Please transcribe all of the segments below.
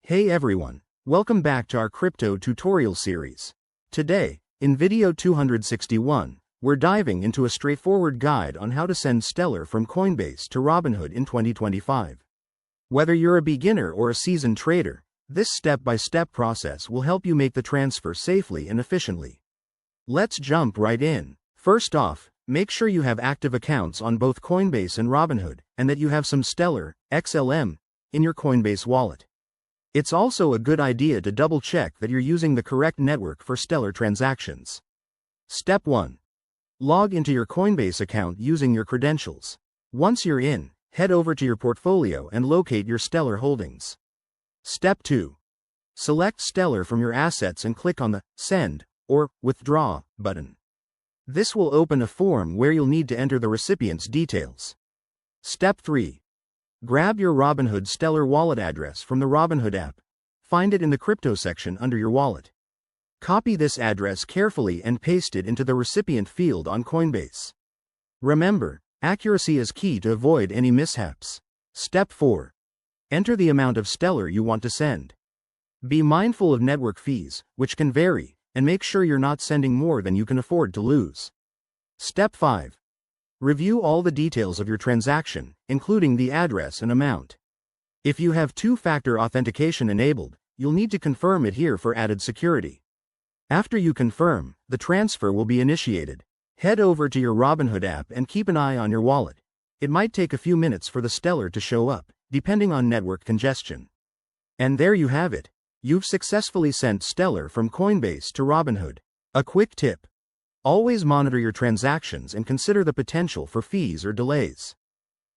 Hey everyone, welcome back to our crypto tutorial series. Today, in video 261, we're diving into a straightforward guide on how to send Stellar from Coinbase to Robinhood in 2025. Whether you're a beginner or a seasoned trader, this step-by-step process will help you make the transfer safely and efficiently. Let's jump right in. First off, make sure you have active accounts on both Coinbase and Robinhood, and that you have some Stellar XLM in your Coinbase wallet. It's also a good idea to double-check that you're using the correct network for Stellar transactions. Step 1. Log into your Coinbase account using your credentials. Once you're in, head over to your portfolio and locate your Stellar holdings. Step 2. Select Stellar from your assets and click on the Send or Withdraw button. This will open a form where you'll need to enter the recipient's details. Step 3. Grab your Robinhood Stellar wallet address from the Robinhood app. Find it in the crypto section under your wallet. Copy this address carefully and paste it into the recipient field on Coinbase. Remember, accuracy is key to avoid any mishaps. Step 4. Enter the amount of Stellar you want to send. Be mindful of network fees, which can vary, and make sure you're not sending more than you can afford to lose. Step 5. Review all the details of your transaction, including the address and amount. If you have two-factor authentication enabled, you'll need to confirm it here for added security. After you confirm, the transfer will be initiated. Head over to your Robinhood app and keep an eye on your wallet. It might take a few minutes for the Stellar to show up, depending on network congestion. And there you have it. You've successfully sent Stellar from Coinbase to Robinhood. A quick tip. Always monitor your transactions and consider the potential for fees or delays.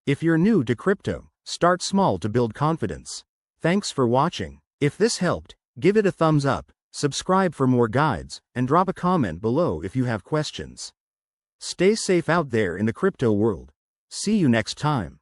If you're new to crypto, start small to build confidence. Thanks for watching. If this helped, give it a thumbs up, subscribe for more guides, and drop a comment below if you have questions. Stay safe out there in the crypto world. See you next time.